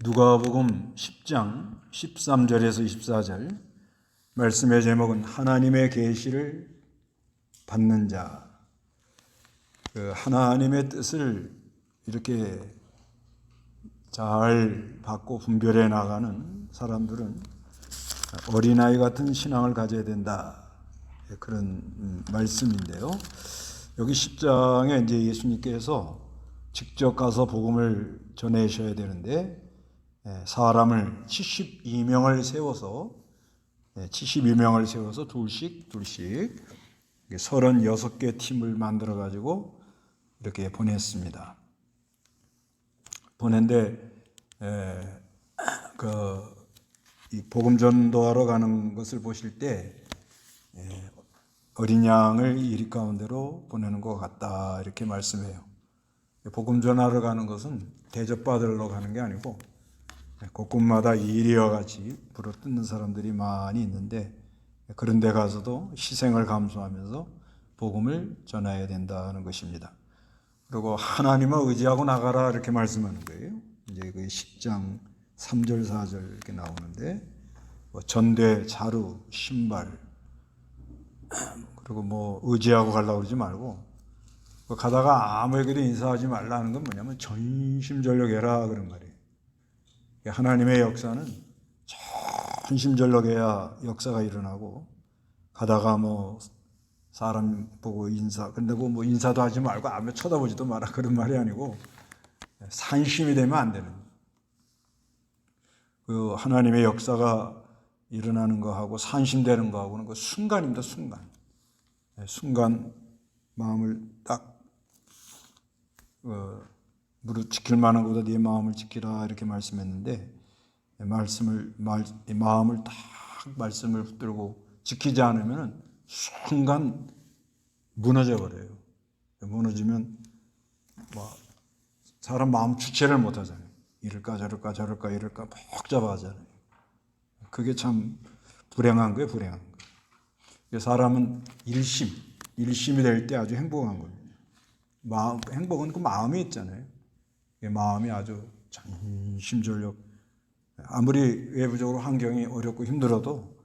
누가복음 10장 13절에서 24절 말씀의 제목은 하나님의 계시를 받는 자. 하나님의 뜻을 이렇게 잘 받고 분별해 나가는 사람들은 어린아이 같은 신앙을 가져야 된다. 그런 말씀인데요. 여기 10장에 이제 예수님께서 직접 가서 복음을 전해셔야 되는데 사람을 72명을 세워서 둘씩 36개 팀을 만들어 가지고 이렇게 보냈습니다. 보낸데 이 복음 전도하러 가는 것을 보실 때 어린 양을 이리 가운데로 보내는 것 같다 이렇게 말씀해요. 복음 전하러 가는 것은 대접받으러 가는 게 아니고 곳곳마다 이리와 같이 불어뜯는 사람들이 많이 있는데 그런 데 가서도 희생을 감수하면서 복음을 전해야 된다는 것입니다. 그리고 하나님을 의지하고 나가라 이렇게 말씀하는 거예요. 이제 그 10장 3절 4절 이렇게 나오는데 전대, 자루, 신발 그리고 의지하고 가려고 그러지 말고 가다가 아무에게도 인사하지 말라는 건 뭐냐면 전심전력해라 그런 말이에요. 하나님의 역사는 전심전력해야 역사가 일어나고 가다가 사람 보고 근데 인사도 하지 말고 아무 쳐다보지도 마라 그런 말이 아니고 산심이 되면 안 되는 그 하나님의 역사가 일어나는 거하고 산심되는 거하고는 그 순간입니다. 순간 마음을 딱 무릇 지킬 만한 것보다 네 마음을 지키라 이렇게 말씀했는데 마음을 딱 말씀을 붙들고 지키지 않으면 순간 무너져 버려요. 무너지면 사람 마음 주체를 못 하잖아요. 이럴까 저럴까 복잡하잖아요. 그게 참 불행한 거예요. 사람은 일심이 될 때 아주 행복한 거예요. 행복은 그 마음이 있잖아요. 마음이 아주 전심전력. 아무리 외부적으로 환경이 어렵고 힘들어도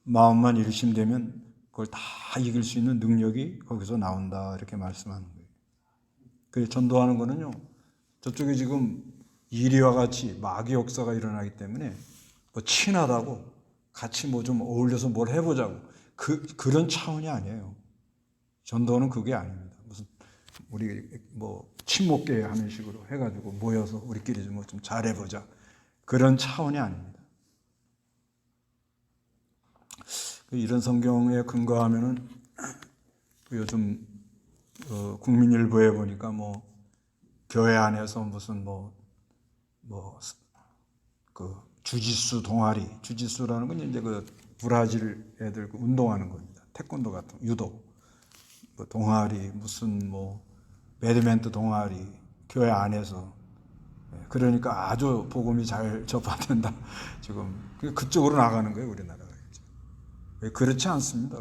마음만 일심되면 그걸 다 이길 수 있는 능력이 거기서 나온다 이렇게 말씀하는 거예요. 그 전도하는 거는요. 저쪽에 지금 이리와 같이 마귀 역사가 일어나기 때문에 친하다고 같이 좀 어울려서 뭘 해보자고 그런 차원이 아니에요. 전도는 그게 아닙니다. 무슨 우리 친목계 하는 식으로 해가지고 모여서 우리끼리 좀 잘해보자 그런 차원이 아닙니다. 이런 성경에 근거하면은 요즘 국민일보에 보니까 교회 안에서 무슨 주짓수 동아리, 주짓수라는 건 이제 그 브라질 애들 운동하는 겁니다. 태권도 같은 유도 동아리 무슨 배드민턴 동아리 교회 안에서 그러니까 아주 복음이 잘 접받는다. 지금 그쪽으로 나가는 거예요, 우리나라가. 그렇지 않습니다.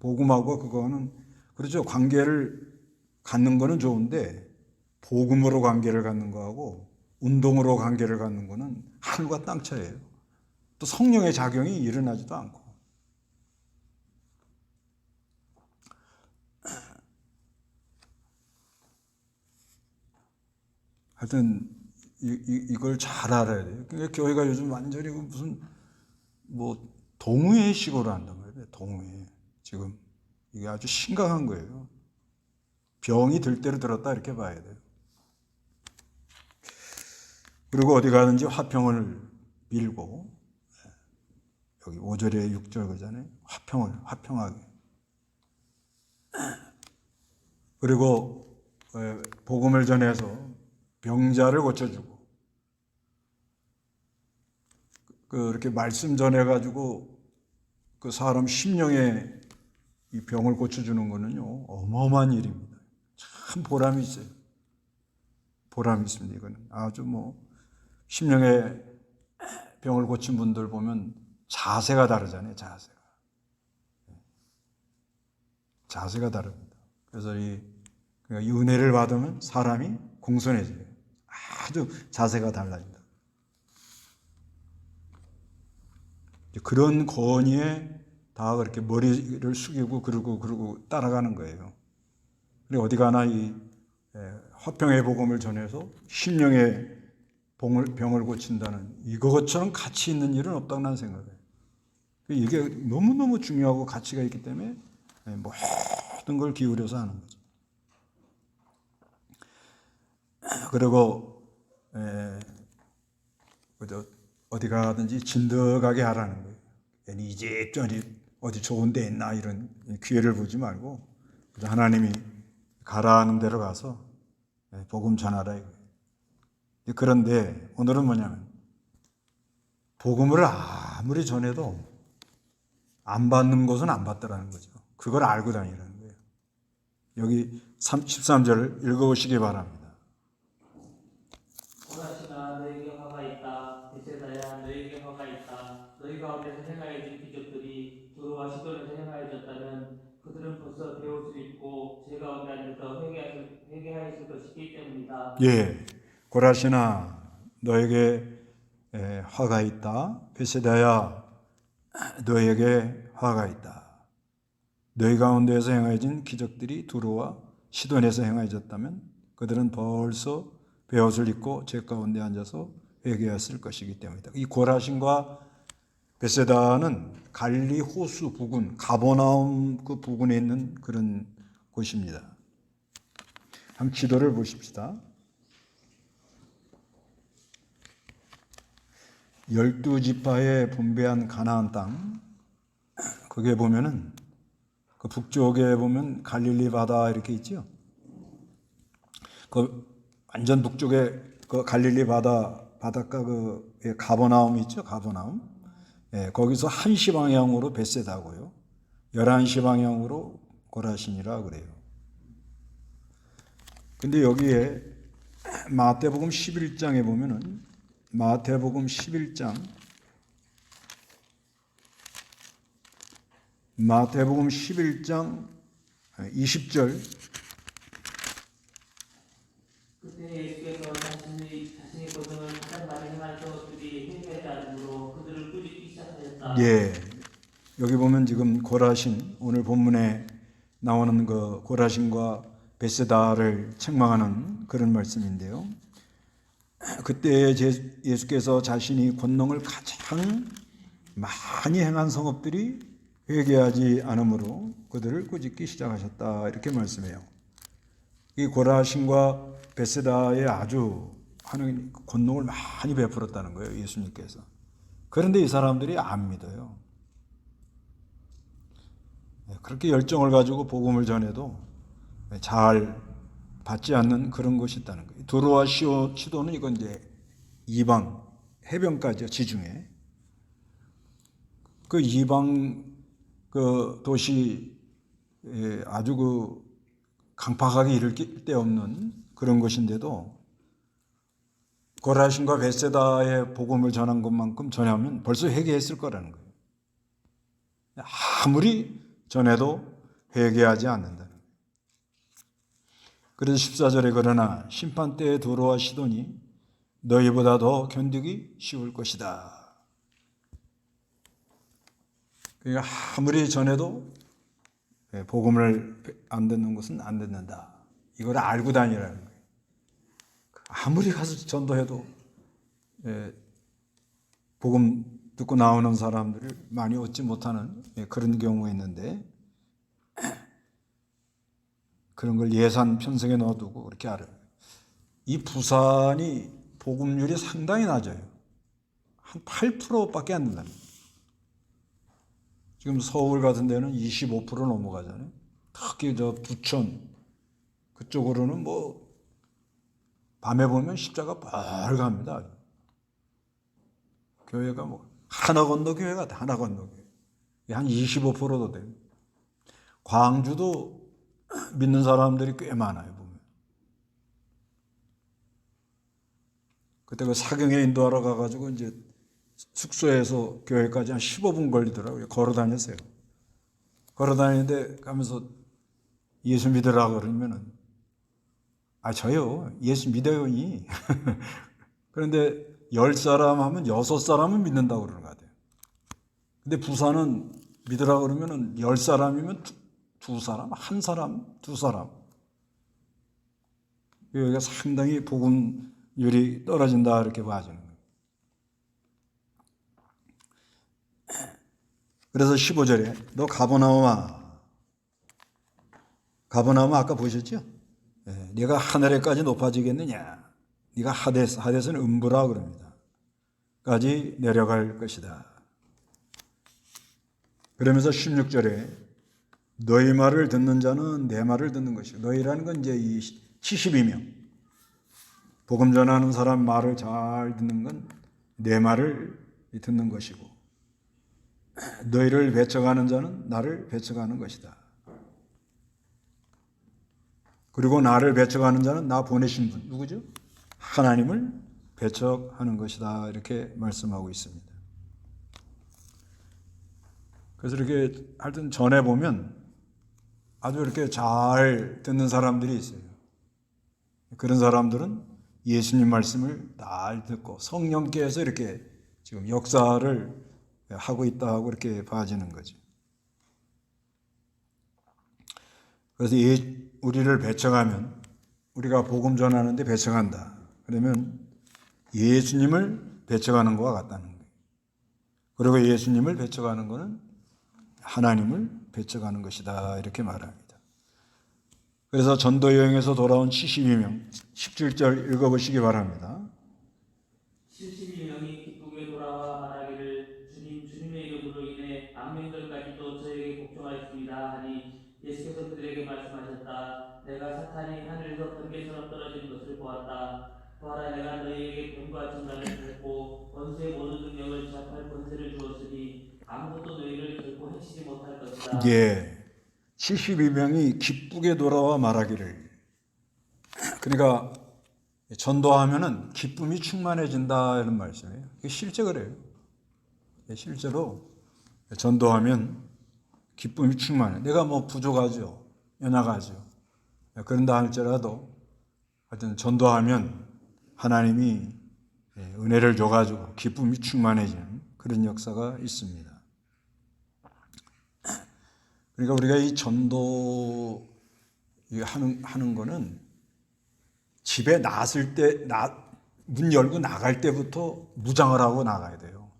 복음하고 그거는 그렇죠. 관계를 갖는 거는 좋은데 복음으로 관계를 갖는 거하고 운동으로 관계를 갖는 거는 하늘과 땅 차이예요. 또 성령의 작용이 일어나지도 않고. 하여튼 이걸 잘 알아야 돼요. 그러니까 교회가 요즘 완전히 무슨 동의식으로 한단 말이에요. 동의. 지금 이게 아주 심각한 거예요. 병이 들 대로 들었다 이렇게 봐야 돼요. 그리고 어디 가든지 화평을 빌고 여기 5절에 6절 그잖아요. 화평하게. 그리고 복음을 전해서 병자를 고쳐주고 그렇게 말씀 전해가지고 그 사람 심령에 이 병을 고쳐주는 거는요 어마어마한 일입니다. 참 보람이 있어요. 보람이 있습니다. 이거는 아주 심령의 병을 고친 분들 보면 자세가 다르잖아요. 자세가 다릅니다. 그래서 이 은혜를 받으면 사람이 공손해져요. 아주 자세가 달라진다. 그런 권위에 다 그렇게 머리를 숙이고 그러고 따라가는 거예요. 그리고 어디 가나 이 화평의 복음을 전해서 심령의 병을 고친다는 이것처럼 가치 있는 일은 없다고 나는 생각해요. 이게 너무너무 중요하고 가치가 있기 때문에 모든 걸 기울여서 하는 거죠. 그리고 어디 가든지 진득하게 하라는 거예요. 이 집 저 집 어디 좋은 데 있나 이런 기회를 보지 말고 하나님이 가라는 데로 가서 복음 전하라 이거예요. 그런데 오늘은 뭐냐면 복음을 아무리 전해도 안 받는 곳은 안 받더라는 거죠. 그걸 알고 다니라는 거예요. 여기 13절을 읽어보시기 바랍니다. 고라시나 너에게 화가 있다. 베세다야 너에게 화가 있다. 너희 가운데서 행하여진 기적들이 두로와 시돈에서 행하여졌다면 그들은 벌써 배옷을 입고 제 가운데 앉아서 회개하였을 것이기 때문이다. 예, 고라시나 너에게 화가 있다. 베세다야 너에게 화가 있다. 너희 가운데에서 행하여진 기적들이 두로와 시돈에서 행하여졌다면 그들은 벌써 베옷을 입고 제 가운데 앉아서 회개했을 것이기 때문이다. 이 고라신과 베세다는 갈릴리 호수 부근, 가버나움 그 부근에 있는 그런 곳입니다. 한번 지도를 보십시다. 12지파에 분배한 가나안 땅, 거기에 보면은 그 북쪽에 보면 갈릴리 바다 이렇게 있죠. 그 완전 북쪽에 그 갈릴리 바닷가 그 가버나움 있죠. 가버나움. 거기서 1시 방향으로 벳세다고요. 11시 방향으로 고라신이라 그래요. 근데 여기에 마태복음 11장에 보면은 마태복음 11장 20절 그때 예수께서 자신의 고생을 가장 많이 행한 성읍들이 회개하지 않으므로 그들을 꾸짖기 시작하였다. 예, 여기 보면 지금 고라신 오늘 본문에 나오는 그 고라신과 베세다를 책망하는 그런 말씀인데요. 그때 예수께서 자신이 권능을 가장 많이 행한 성읍들이 회개하지 않으므로 그들을 꾸짖기 시작하셨다 이렇게 말씀해요. 이 고라신과 베세다에 아주 하나님 권능을 많이 베풀었다는 거예요. 예수님께서. 그런데 이 사람들이 안 믿어요. 그렇게 열정을 가지고 복음을 전해도 잘 받지 않는 그런 것이 있다는 거예요. 두로와 시도는 이건 이제 이방 해변가죠. 지중해. 그 이방 그 도시 아주 그 강팍하게 이를 데 없는 그런 곳인데도 고라신과 베세다의 복음을 전한 것만큼 전하면 벌써 회개했을 거라는 거예요. 아무리 전해도 회개하지 않는다는 거예요. 그래서 14절에 그러나 심판 때의 두로와 시돈이 너희보다 더 견디기 쉬울 것이다. 그러니까 아무리 전해도 복음을 안 듣는 것은 안 듣는다. 이걸 알고 다니라는 거예요. 아무리 가서 전도해도 복음 듣고 나오는 사람들을 많이 얻지 못하는 그런 경우가 있는데 그런 걸 예산 편성에 넣어두고 그렇게 알아요. 이 부산이 복음률이 상당히 낮아요. 한 8%밖에 안 된다는 거예요. 지금 서울 같은 데는 25% 넘어가잖아요. 특히 저 부천 그쪽으로는 뭐 밤에 보면 십자가 빨갑니다. 교회가 뭐 하나 건너 교회 같아. 하나 건너 교회. 한 25%도 돼요. 광주도 믿는 사람들이 꽤 많아요. 보면. 그때 그 사경에 인도하러 가가지고 이제 숙소에서 교회까지 한 15분 걸리더라고요. 걸어 다녔어요. 걸어 다니는데 가면서 예수 믿으라고 그러면은 저요. 예수 믿어요니. 그런데 10사람 하면 6사람은 믿는다고 그러는 것 같아요. 근데 부산은 믿으라 그러면은 10사람이면 두 사람, 한 사람, 두 사람. 여기가 상당히 복음율이 떨어진다 이렇게 봐지는 거예요. 그래서 15절에 너 가버나움아 아까 보셨죠? 네가 하늘에까지 높아지겠느냐? 네가 하데스는 음부라 그럽니다. 까지 내려갈 것이다. 그러면서 16절에 너희 말을 듣는 자는 내 말을 듣는 것이고, 너희라는 건 이제 이 72명 복음 전하는 사람 말을 잘 듣는 건 내 말을 듣는 것이고, 너희를 배척하는 자는 나를 배척하는 것이다. 그리고 나를 배척하는 자는 나 보내신 분 누구죠? 하나님을 배척하는 것이다 이렇게 말씀하고 있습니다. 그래서 이렇게 하여튼 전해 보면 아주 이렇게 잘 듣는 사람들이 있어요. 그런 사람들은 예수님 말씀을 잘 듣고 성령께서 이렇게 지금 역사를 하고 있다고 이렇게 봐지는 거죠. 그래서 우리를 배척하면, 우리가 복음 전하는데 배척한다 그러면 예수님을 배척하는 것과 같다는 거예요. 그리고 예수님을 배척하는 것은 하나님을 배척하는 것이다 이렇게 말합니다. 그래서 전도 여행에서 돌아온 72명 17절 읽어보시기 바랍니다. 72명이 기쁘게 돌아와 말하기를 주님의 이름으로 인해 악명들까지도 저에게 복종하였습니다 하니 예수께서 그들에게 말씀하셨다. 내가 사탄이 하늘에서 번개처럼 떨어지는 것을 보았다. 보아라, 내가 너희에게 뱀과 정갈을 주었고 원수의 모든 능력을 제압할 권세를 주었으니 아무것도 너희를 결코 해치지 못할 것이다. 예, 72명이 기쁘게 돌아와 말하기를. 그러니까 전도하면은 기쁨이 충만해진다 이런 말씀이에요. 이게 실제 그래요. 실제로 전도하면 기쁨이 충만해. 내가 뭐 부족하죠, 연약하죠. 그런다 할지라도 하여튼 전도하면 하나님이 은혜를 줘가지고 기쁨이 충만해지는 그런 역사가 있습니다. 그러니까 우리가 이 전도 하는 거는 집에 나왔을 때, 문 열고 나갈 때부터 무장을 하고 나가야 돼요.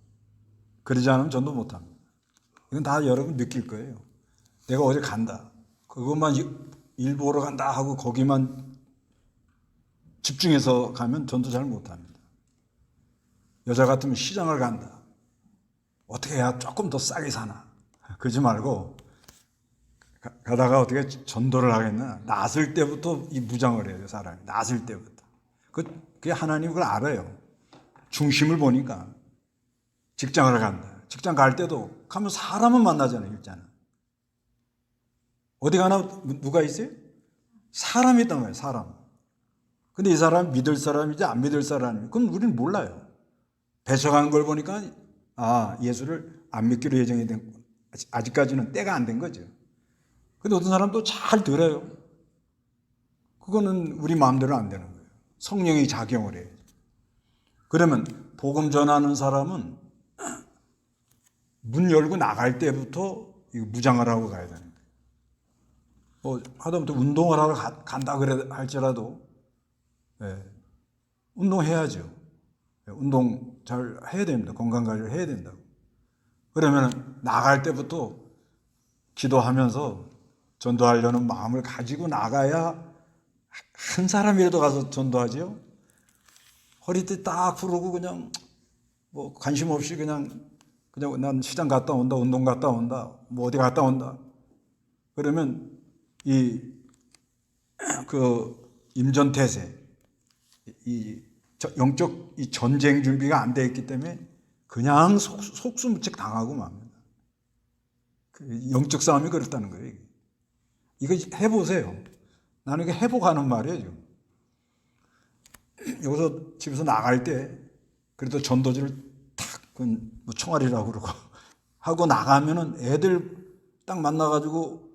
그러지 않으면 전도 못 합니다. 이건 다 여러분 느낄 거예요. 내가 어디 간다. 그것만 일 보러 간다 하고 거기만 집중해서 가면 전도 잘 못 합니다. 여자 같으면 시장을 간다. 어떻게 해야 조금 더 싸게 사나. 그러지 말고 가다가 어떻게 전도를 하겠나. 나설 때부터 이 무장을 해야 돼요, 사람이. 나설 때부터. 그게 하나님 그걸 알아요. 중심을 보니까. 직장을 간다. 직장 갈 때도 가면 사람은 만나잖아요, 일단은. 어디 가나 누가 있어요? 사람이 있단 말이에요, 사람. 근데 이 사람 믿을 사람이지 안 믿을 사람이, 그건 우리는 몰라요. 배척하는 걸 보니까 예수를 안 믿기로 예정이 된, 아직까지는 때가 안 된 거죠. 근데 어떤 사람도 잘 들어요. 그거는 우리 마음대로 안 되는 거예요. 성령이 작용을 해요. 그러면 복음 전하는 사람은 문 열고 나갈 때부터 무장을 하고 가야 되는 거예요. 하다못해 운동을 하러 간다 그래 할지라도 운동해야죠. 운동 잘 해야 됩니다. 건강관리를 해야 된다고. 그러면 나갈 때부터 기도하면서 전도하려는 마음을 가지고 나가야 한 사람이라도 가서 전도하지요. 허리띠 딱 풀고 그냥 뭐 관심 없이 그냥 난 시장 갔다 온다, 운동 갔다 온다, 뭐 어디 갔다 온다. 그러면 임전태세, 영적 이 전쟁 준비가 안 돼 있기 때문에 그냥 속수무책 당하고 맙니다. 영적 싸움이 그렇다는 거예요. 이거 해보세요. 나는 이게 해보가는 말이에요, 지금. 여기서 집에서 나갈 때, 그래도 전도지를 탁, 뭐 총알이라고 그러고, 하고 나가면은 애들 딱 만나가지고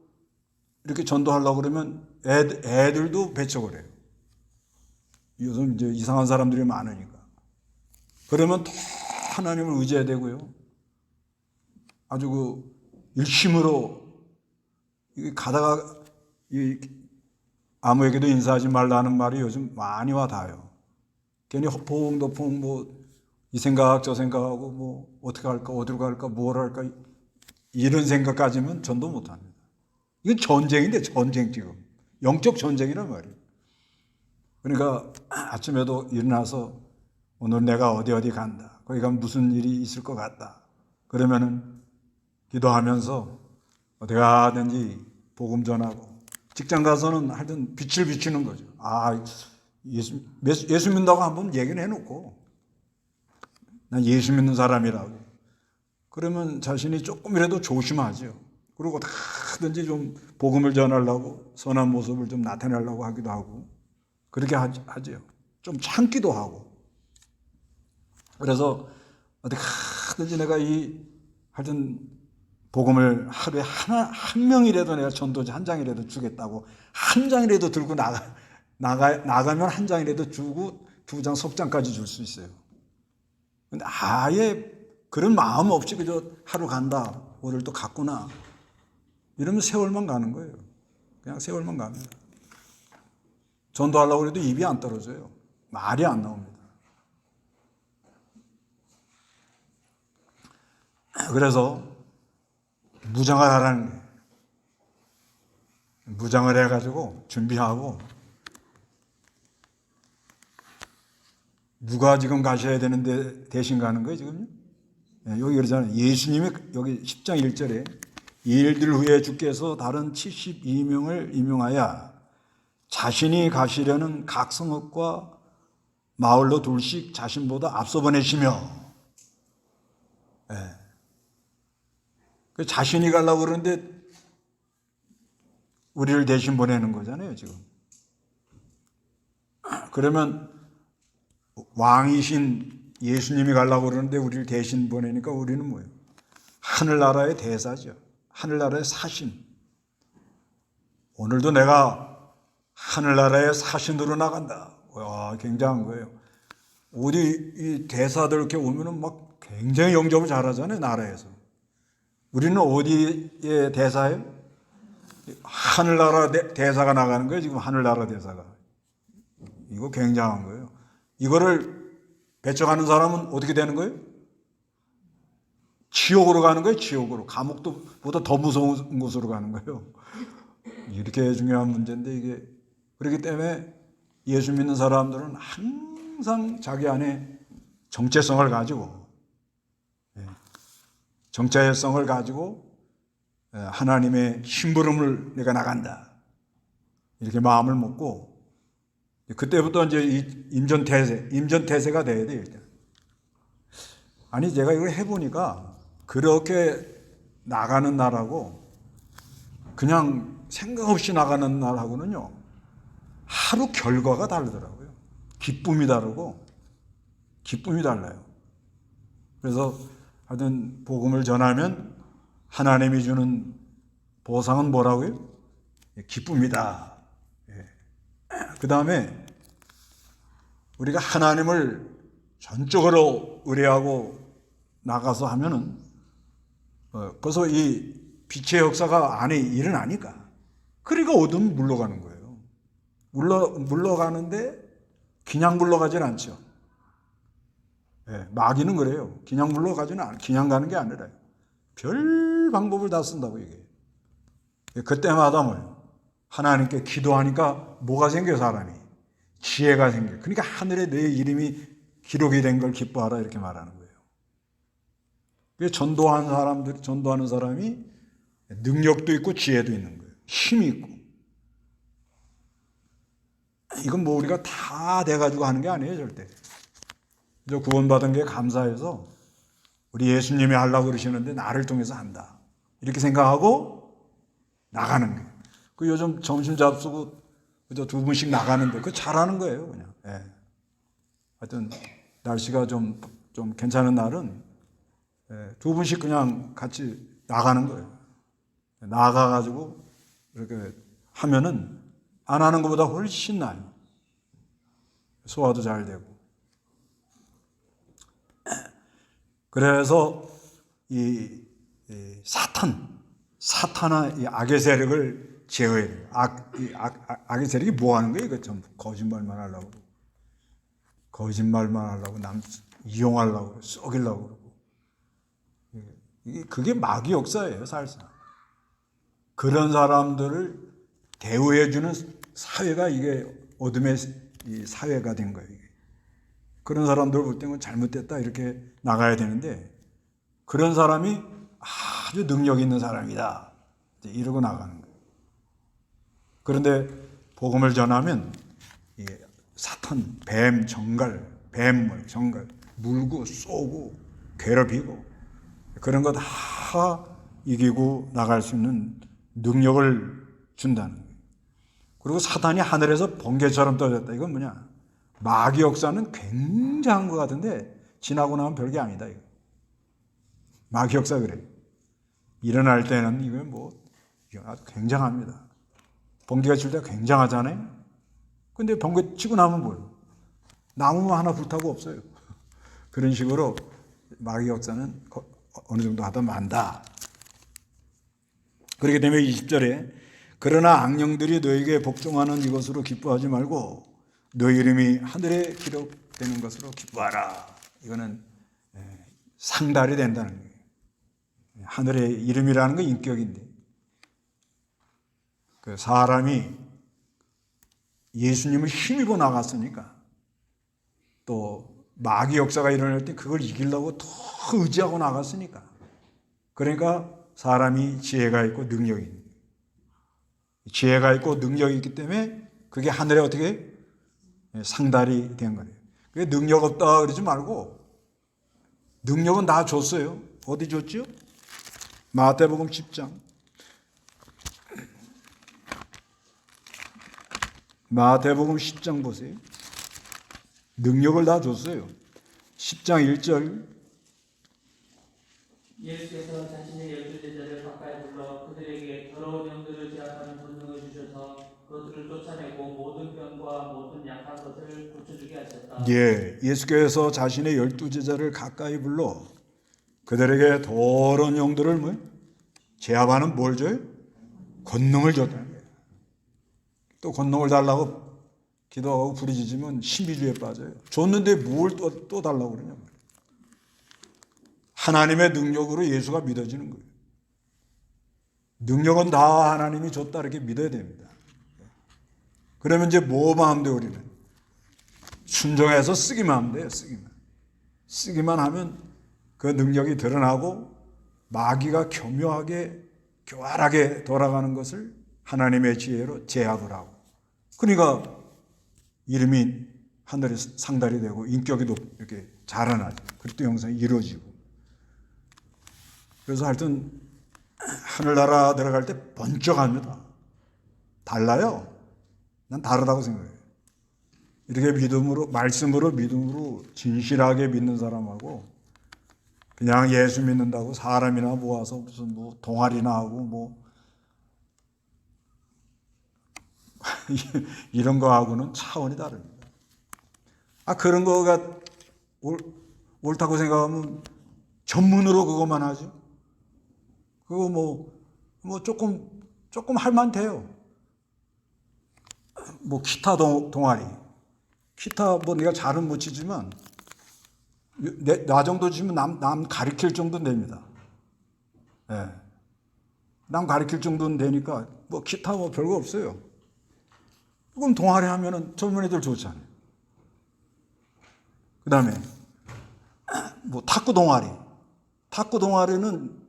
이렇게 전도하려고 그러면 애들도 배척을 해요. 요즘 이제 이상한 사람들이 많으니까. 그러면 더 하나님을 의지해야 되고요. 아주 그 일심으로 가다가 아무에게도 인사하지 말라는 말이 요즘 많이 와 닿아요. 괜히 허풍도풍 이 생각 저 생각하고 어떻게 할까 어디로 갈까 뭘 할까 이런 생각까지면 전도 못합니다. 이건 전쟁인데 전쟁 지금 영적 전쟁이란 말이에요. 그러니까 아침에도 일어나서 오늘 내가 어디 간다. 거기 가면 무슨 일이 있을 것 같다. 그러면은 기도하면서 어디 가든지 복음 전하고 직장 가서는 하여튼 빛을 비추는 거죠. 예수 믿는다고 한번 얘기는 해놓고 난 예수 믿는 사람이라고. 그러면 자신이 조금이라도 조심하죠. 그리고 다든지 좀 복음을 전하려고 선한 모습을 좀 나타내려고 하기도 하고 그렇게 하죠. 좀 참기도 하고. 그래서 어디 가든지 내가 하여튼 복음을 하루에 한 명이라도 내가 전도지 한 장이라도 주겠다고 한 장이라도 들고 나가면 한 장이라도 주고 2장 석장까지 줄 수 있어요. 근데 아예 그런 마음 없이 그저 하루 간다. 오늘 또 갔구나. 이러면 세월만 가는 거예요. 그냥 세월만 갑니다. 전도하려고 해도 입이 안 떨어져요. 말이 안 나옵니다. 그래서 무장을 하라는 거예요. 무장을 해가지고 준비하고 누가 지금 가셔야 되는데 대신 가는 거예요 지금요? 여기 그러잖아요. 예수님이 여기 10장 1절에 이일들 후에 주께서 다른 72명을 임용하여 자신이 가시려는 각 성읍과 마을로 둘씩 자신보다 앞서 보내시며 자신이 가려고 그러는데 우리를 대신 보내는 거잖아요 지금. 그러면 왕이신 예수님이 가려고 그러는데 우리를 대신 보내니까 우리는 뭐예요? 하늘나라의 대사죠. 하늘나라의 사신. 오늘도 내가 하늘나라의 사신으로 나간다. 와, 굉장한 거예요. 어디 이 대사들 이렇게 오면은 막 굉장히 영접을 잘하잖아요, 나라에서. 우리는 어디의 대사예요? 하늘나라 대사가 나가는 거예요, 지금 하늘나라 대사가. 이거 굉장한 거예요. 이거를 배척하는 사람은 어떻게 되는 거예요? 지옥으로 가는 거예요, 지옥으로. 감옥보다 더 무서운 곳으로 가는 거예요. 이렇게 중요한 문제인데 이게 그렇기 때문에 예수 믿는 사람들은 항상 자기 안에 정체성을 가지고 하나님의 심부름을 내가 나간다. 이렇게 마음을 먹고 그때부터 이제 임전태세가 돼야 돼요. 일단. 아니 제가 이걸 해보니까 그렇게 나가는 날하고 그냥 생각 없이 나가는 날하고는요 하루 결과가 다르더라고요. 기쁨이 다르고 기쁨이 달라요. 그래서 하여튼 복음을 전하면 하나님이 주는 보상은 뭐라고요? 기쁨이다. 그 다음에 우리가 하나님을 전적으로 의뢰하고 나가서 하면은 그래서 이 빛의 역사가 안에 일어나니까 그러니까 어둠은 물러가는 거예요. 물러가는데 그냥 물러가진 않죠. 마귀는 그래요. 그냥 물러가지는 않아요. 그냥 가는 게 아니라요. 별 방법을 다 쓴다고 얘기해요. 그때마다 뭐예요? 하나님께 기도하니까 뭐가 생겨요, 사람이? 지혜가 생겨요. 그러니까 하늘에 내 이름이 기록이 된 걸 기뻐하라 이렇게 말하는 거예요. 전도하는 사람이 능력도 있고 지혜도 있는 거예요. 힘이 있고. 이건 뭐 우리가 다 돼가지고 하는 게 아니에요, 절대. 저 구원받은 게 감사해서 우리 예수님이 하려고 그러시는데 나를 통해서 한다. 이렇게 생각하고 나가는 거예요. 그 요즘 점심 잡수고 저 2분씩 나가는데 그거 잘하는 거예요, 그냥. 하여튼 날씨가 좀 괜찮은 날은 2분씩 그냥 같이 나가는 거예요. 나가가지고 이렇게 하면은 안 하는 것보다 훨씬 나아요. 소화도 잘 되고. 그래서 이 사탄의 이 악의 세력을 제어해야 돼요. 악의 세력이 뭐 하는 거예요? 이거 전부 거짓말만 하려고 그러고, 남 이용하려고 그러고, 썩이려고 그러고. 그게 마귀 역사예요, 사실상. 그런 사람들을 대우해주는 사회가 이게 어둠의 이 사회가 된 거예요. 이게. 그런 사람들 볼 때는 잘못됐다 이렇게 나가야 되는데, 그런 사람이 아주 능력 있는 사람이다 이러고 나가는 거예요. 그런데 복음을 전하면 사탄, 정갈 물고 쏘고 괴롭히고 그런 거 다 이기고 나갈 수 있는 능력을 준다는 거예요. 그리고 사탄이 하늘에서 번개처럼 떨어졌다. 이건 뭐냐? 마귀 역사는 굉장한 것 같은데 지나고 나면 별게 아니다. 이거. 마귀 역사 그래요. 일어날 때는 이거 아주 굉장합니다. 번개가 칠 때 굉장하잖아요. 근데 번개 치고 나면 뭐예요? 나무만 하나 불타고 없어요. 그런 식으로 마귀 역사는 어느 정도 하다 만다. 그렇기 때문에 20절에 그러나 악령들이 너에게 복종하는 이것으로 기뻐하지 말고 너희 이름이 하늘에 기록되는 것으로 기뻐하라. 이거는 상달이 된다는 거예요. 하늘의 이름이라는 건 인격인데 그 사람이 예수님을 힘입어 나갔으니까 또 마귀 역사가 일어날 때 그걸 이기려고 더 의지하고 나갔으니까 그러니까 사람이 지혜가 있고 능력이 있는 거예요. 지혜가 있고 능력이 있기 때문에 그게 하늘에 어떻게 상달이 된 거예요. 그게 능력 없다 그러지 말고 능력은 다 줬어요. 어디 줬죠? 마태복음 10장. 마태복음 10장 보세요. 능력을 다 줬어요. 10장 1절. 예수께서 자신의 12제자를 가까이 불러 그들에게 더러운 영들을 제압하는 권능을 주셔서 그들을 쫓아내고 모든 병과 모든 약한 것을 고쳐주게 하셨다. 예, 예수께서 자신의 12제자를 가까이 불러 그들에게 더러운 영들을 제압하는 뭘 줘요? 권능을 줬다는 거예요. 또 권능을 달라고 기도하고 부르짖으면 신비주의에 빠져요. 줬는데 뭘 또 달라고 그러냐. 하나님의 능력으로 예수가 믿어지는 거예요. 능력은 다 하나님이 줬다 이렇게 믿어야 됩니다. 그러면 이제 뭐만 하면 돼요, 우리는? 순종해서 쓰기만 하면 돼요, 쓰기만 하면 그 능력이 드러나고 마귀가 교활하게 돌아가는 것을 하나님의 지혜로 제압을 하고 그러니까 이름이 하늘에 상달이 되고 인격이 이렇게 자라나죠. 그리스도 형상이 이루어지고 그래서 하여튼 하늘나라 들어갈 때 번쩍합니다. 달라요. 난 다르다고 생각해요. 이렇게 말씀으로 진실하게 믿는 사람하고 그냥 예수 믿는다고 사람이나 모아서 무슨 동아리나 하고 이런 거하고는 차원이 다릅니다. 그런 거가 옳다고 생각하면 전문으로 그것만 하죠. 그거 조금 할만 돼요. 기타 동아리. 기타 내가 잘은 못 치지만 나 정도 치면 남 가르칠 정도는 됩니다. 예. 남 가르칠 정도는 되니까 기타 별거 없어요. 그럼 동아리 하면은 젊은 애들 좋잖아요. 그 다음에 탁구 동아리. 탁구 동아리는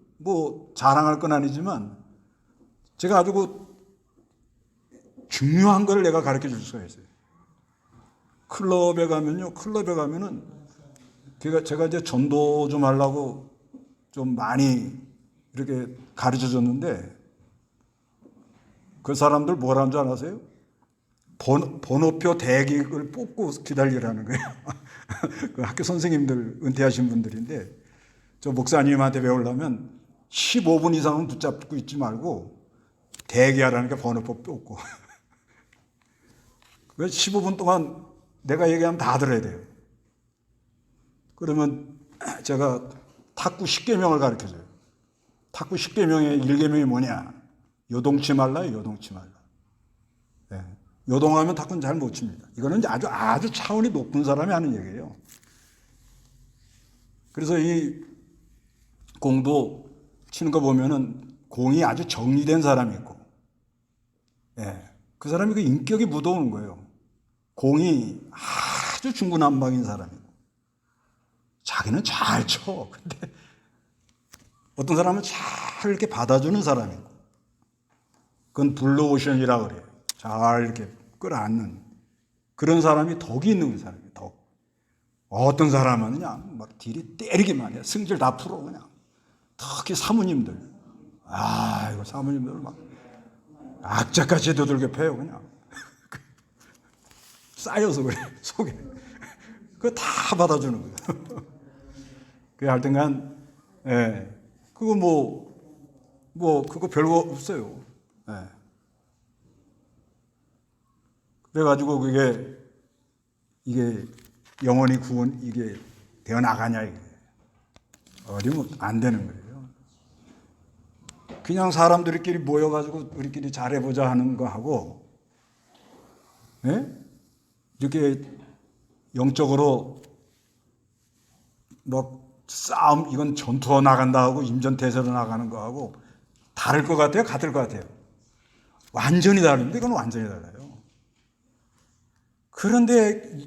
자랑할 건 아니지만 제가 아주 중요한 걸 내가 가르쳐 줄 수가 있어요. 클럽에 가면은 제가 이제 전도 좀 하려고 좀 많이 이렇게 가르쳐 줬는데 그 사람들 뭐라는 줄 아세요? 번호표 대기를 뽑고 기다리라는 거예요. 그 학교 선생님들 은퇴하신 분들인데 저 목사님한테 배우려면 15분 이상은 붙잡고 있지 말고 대기하라는 게 번호표 뽑고 15분 동안 내가 얘기하면 다 들어야 돼요. 그러면 제가 탁구 10개명을 가르쳐줘요. 탁구 10계명의 1계명이 뭐냐? 요동치 말라, 요동치 말라. 예. 요동하면 탁구는 잘 못 칩니다. 이거는 아주 차원이 높은 사람이 하는 얘기예요. 그래서 이 공도 치는 거 보면은 공이 아주 정리된 사람이 있고, 예. 그 사람이 그 인격이 묻어오는 거예요. 공이 아주 중구난방인 사람이고, 자기는 잘 쳐. 근데 어떤 사람은 잘 이렇게 받아주는 사람이고, 그건 블루오션이라고 그래요. 잘 이렇게 끌어안는 그런 사람이 덕이 있는 사람이에요. 덕. 어떤 사람은 그냥 막 딜이 때리기만 해요. 승질 다 풀어 그냥. 특히 사모님들. 이거 사모님들 막 악착같이 두들겨 패요 그냥. 쌓여서 그래 속에. 그거 다 받아주는 거예요. 그 하여튼간 그거 그거 별거 없어요. 예. 그래가지고 이게 영원히 구원 이게 되어 나가냐 이게 어디면 안 되는 거예요. 그냥 사람들끼리 모여가지고 우리끼리 잘해보자 하는 거 하고, 이렇게 영적으로 뭐 싸움 이건 전투어 나간다 하고 임전태세로 나가는 거 하고 다를 것 같아요, 같을 것 같아요. 완전히 다른데 이건 완전히 달라요. 그런데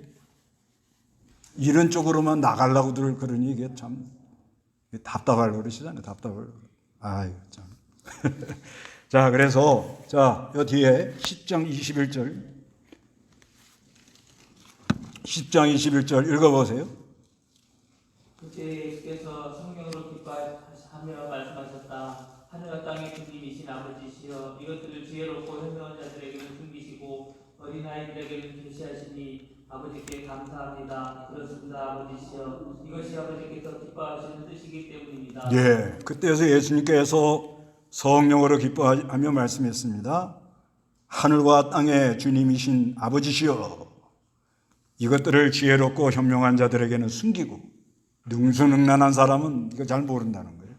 이런 쪽으로만 나가려고들 그러니 이게 참 답답할 노릇이잖아요. 답답할. 아유 참. 자 그래서 요 뒤에 10장 21절 읽어보세요. 그때 예수께서 성령으로 기뻐하며 말씀하셨다. 하늘과 땅의 주님이신 아버지시여, 이것들을 지혜롭고 현명한 자들에게는 숨기시고 어린아이들에게는 계시하시니 아버지께 감사합니다. 그렇습니다, 아버지시여. 이것이 아버지께서 기뻐하시는 뜻이기 때문입니다. 예, 그때에서 예수님께서 성령으로 기뻐하며 말씀했습니다. 하늘과 땅의 주님이신 아버지시여, 이것들을 지혜롭고 현명한 자들에게는 숨기고 능수능란한 사람은 이거 잘 모른다는 거예요.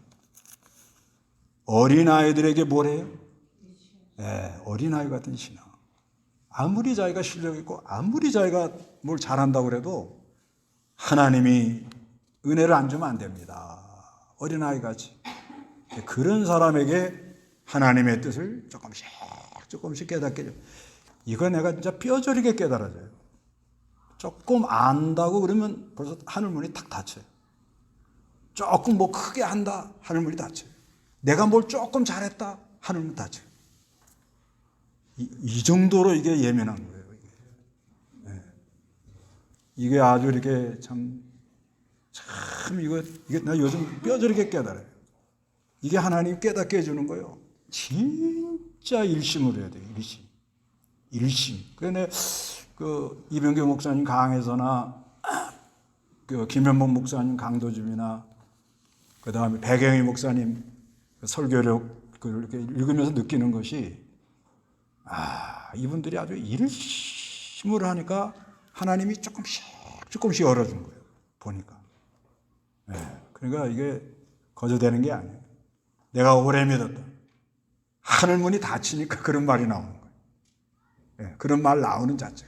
어린아이들에게 뭐래요? 어린아이 같은 신앙. 아무리 자기가 실력 있고 아무리 자기가 뭘 잘한다고 그래도 하나님이 은혜를 안 주면 안 됩니다. 어린아이 같이. 그런 사람에게 하나님의 뜻을 조금씩 깨닫게 돼요. 이거 내가 진짜 뼈저리게 깨달아져요. 조금 안다고 그러면 벌써 하늘문이 탁 닫혀요. 조금 뭐 크게 한다, 하늘문이 닫혀요. 내가 뭘 조금 잘했다, 하늘문 닫혀요. 이 정도로 이게 예민한 거예요. 이게 아주 이렇게 참 이게 나 요즘 뼈저리게 깨달아요. 이게 하나님 깨닫게 해주는 거예요. 진짜 일심으로 해야 돼요. 일심. 그런데 그 이병규 목사님 강에서나 그 김현복 목사님 강도줌이나 그 다음에 백영희 목사님 설교력 이렇게 읽으면서 느끼는 것이 이분들이 아주 일심으로 하니까 하나님이 조금씩 열어준 거예요. 보니까. 그러니까 이게 거저되는 게 아니에요. 내가 오래 믿었다. 하늘문이 닫히니까 그런 말이 나오는 거예요. 그런 말 나오는 자체.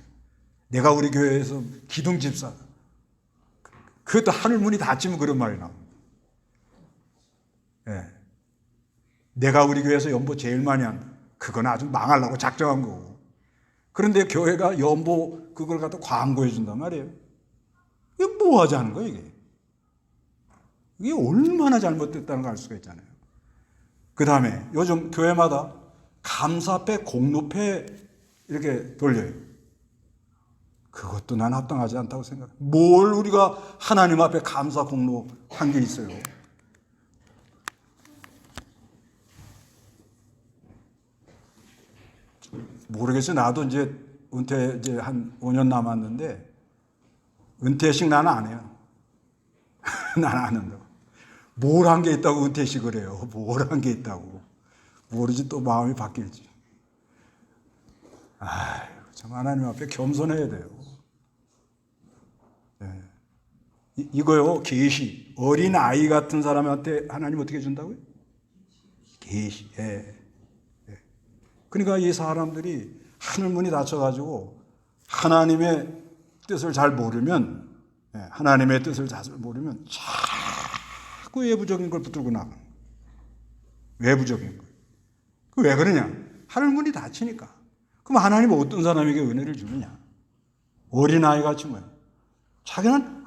내가 우리 교회에서 기둥집사다. 그것도 하늘문이 닫히면 그런 말이 나옵니다. 내가 우리 교회에서 연보 제일 많이 한다. 그건 아주 망하려고 작정한 거고. 그런데 교회가 연보 그걸 갖다 광고해 준단 말이에요. 이게 뭐 하자는 거예요, 이게. 이게 얼마나 잘못됐다는 걸 알 수가 있잖아요. 그 다음에 요즘 교회마다 감사패, 공로패 이렇게 돌려요. 그것도 난 합당하지 않다고 생각해. 뭘 우리가 하나님 앞에 감사 공로 한 게 있어요. 모르겠어요. 나도 이제 은퇴 이제 한 5년 남았는데 은퇴식 나는 안 해요. 나는 안 한다고. 뭘 한 게 있다고 은퇴식을 해요. 뭘 한 게 있다고. 모르지 또 마음이 바뀔지. 참 하나님 앞에 겸손해야 돼요. 이거요, 계시. 어린 아이 같은 사람한테 하나님 어떻게 준다고요? 계시. 예. 예. 그러니까 이 사람들이 하늘 문이 닫혀가지고 하나님의 뜻을 잘 모르면, 예, 하나님의 뜻을 잘 모르면 자꾸 외부적인 걸 붙들고 나가는 거예요. 외부적인 걸. 그 왜 그러냐? 하늘 문이 닫히니까. 그럼 하나님은 어떤 사람에게 은혜를 주느냐? 어린아이같이 뭐야? 자기는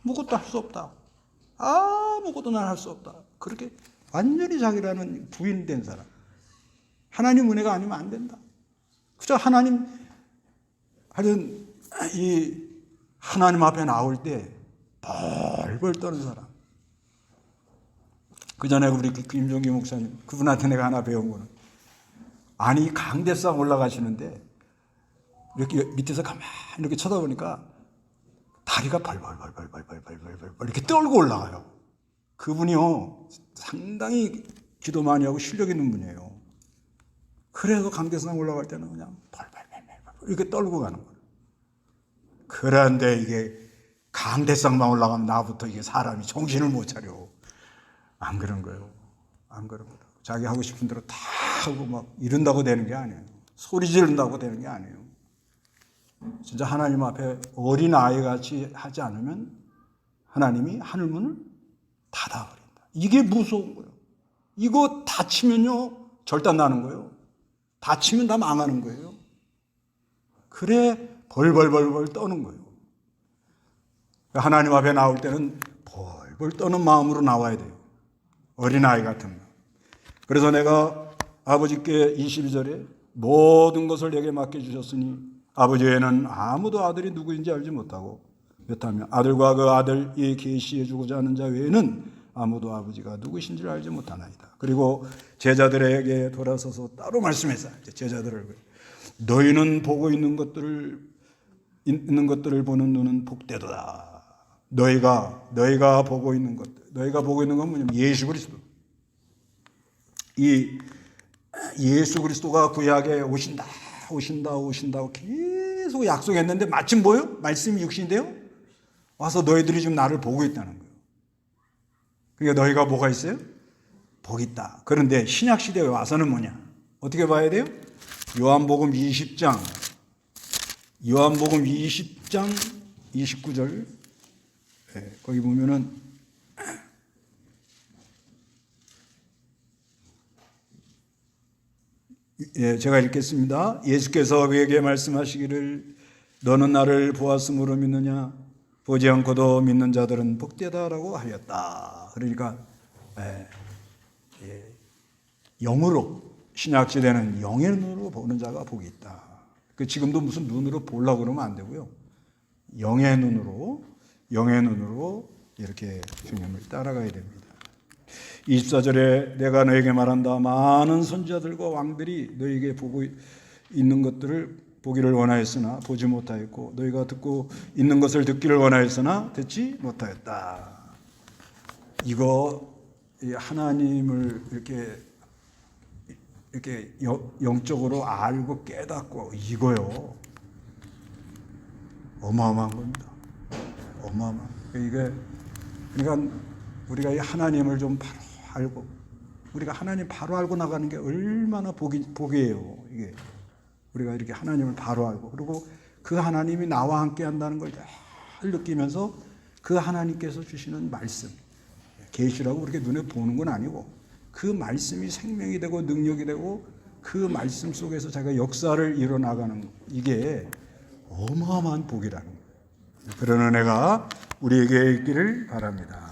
아무것도 할 수 없다. 아무것도 난 할 수 없다. 그렇게 완전히 자기라는 부인된 사람. 하나님 은혜가 아니면 안 된다. 그저 하나님, 하여튼 이 하나님 앞에 나올 때 벌벌 떠는 사람. 그 전에 우리 김종기 목사님, 그분한테 내가 하나 배운 거는, 아니 강대상 올라가시는데 이렇게 밑에서 가만히 이렇게 쳐다보니까 다리가 벌벌벌벌벌벌벌벌 이렇게 떨고 올라가요. 그분이요 상당히 기도 많이 하고 실력 있는 분이에요. 그래서 강대상 올라갈 때는 그냥 벌벌벌벌 이렇게 떨고 가는 거예요. 그런데 이게 강대상만 올라가면 나부터 이게 사람이 정신을 못 차려. 안 그런 거예요. 안 그런 거다. 자기 하고 싶은 대로 다 하고 막 이런다고 되는 게 아니에요. 소리 지른다고 되는 게 아니에요. 진짜 하나님 앞에 어린아이같이 하지 않으면 하나님이 하늘문을 닫아버린다. 이게 무서운 거예요. 이거 다치면요 절단 나는 거예요. 다치면 다 망하는 거예요. 그래 벌벌벌벌 떠는 거예요. 하나님 앞에 나올 때는 벌벌 떠는 마음으로 나와야 돼요. 어린아이 같은 마음. 그래서 내가 아버지께 22절에 모든 것을 내게 맡겨주셨으니 아버지 외에는 아무도 아들이 누구인지 알지 못하고 그렇다면 아들과 그 아들이 계시해 주고자 하는 자 외에는 아무도 아버지가 누구신지를 알지 못하나이다. 그리고 제자들에게 돌아서서 따로 말씀했어요. 제자들을 너희는 보고 있는 것들을 보는 눈은 복되도다. 너희가 보고 있는 것들, 너희가 보고 있는 건 뭐냐면 예수 그리스도. 이 예수 그리스도가 구약에 오신다고 계속 약속했는데 마침 뭐요? 말씀이 육신인데요. 와서 너희들이 지금 나를 보고 있다는 거예요. 그러니까 너희가 뭐가 있어요? 복이 있다. 그런데 신약 시대에 와서는 뭐냐? 어떻게 봐야 돼요? 요한복음 20장 29절 거기 보면은 제가 읽겠습니다. 예수께서 그에게 말씀하시기를 너는 나를 보았으므로 믿느냐? 보지 않고도 믿는 자들은 복되다라고 하였다. 그러니까 영으로 신약시대는 영의 눈으로 보는 자가 복이 있다. 그 지금도 무슨 눈으로 보려고 그러면 안 되고요. 영의 눈으로 이렇게 주님을 따라가야 됩니다. 24절에 내가 너에게 말한다. 많은 선지자들과 왕들이 너에게 보고 있는 것들을 보기를 원하였으나 보지 못하였고 너희가 듣고 있는 것을 듣기를 원하였으나 듣지 못하였다. 이거 하나님을 이렇게 영적으로 알고 깨닫고 이거요. 어마어마한 겁니다. 어마어마한. 이게 그러니까 우리가 이 하나님을 좀 바로 알고 우리가 하나님 바로 알고 나가는 게 얼마나 복이에요. 이게 우리가 이렇게 하나님을 바로 알고 그리고 그 하나님이 나와 함께 한다는 걸 잘 느끼면서 그 하나님께서 주시는 말씀 계시라고 그렇게 눈에 보는 건 아니고 그 말씀이 생명이 되고 능력이 되고 그 말씀 속에서 자기가 역사를 이뤄나가는 이게 어마어마한 복이라는 거예요. 그런 은혜가 우리에게 있기를 바랍니다.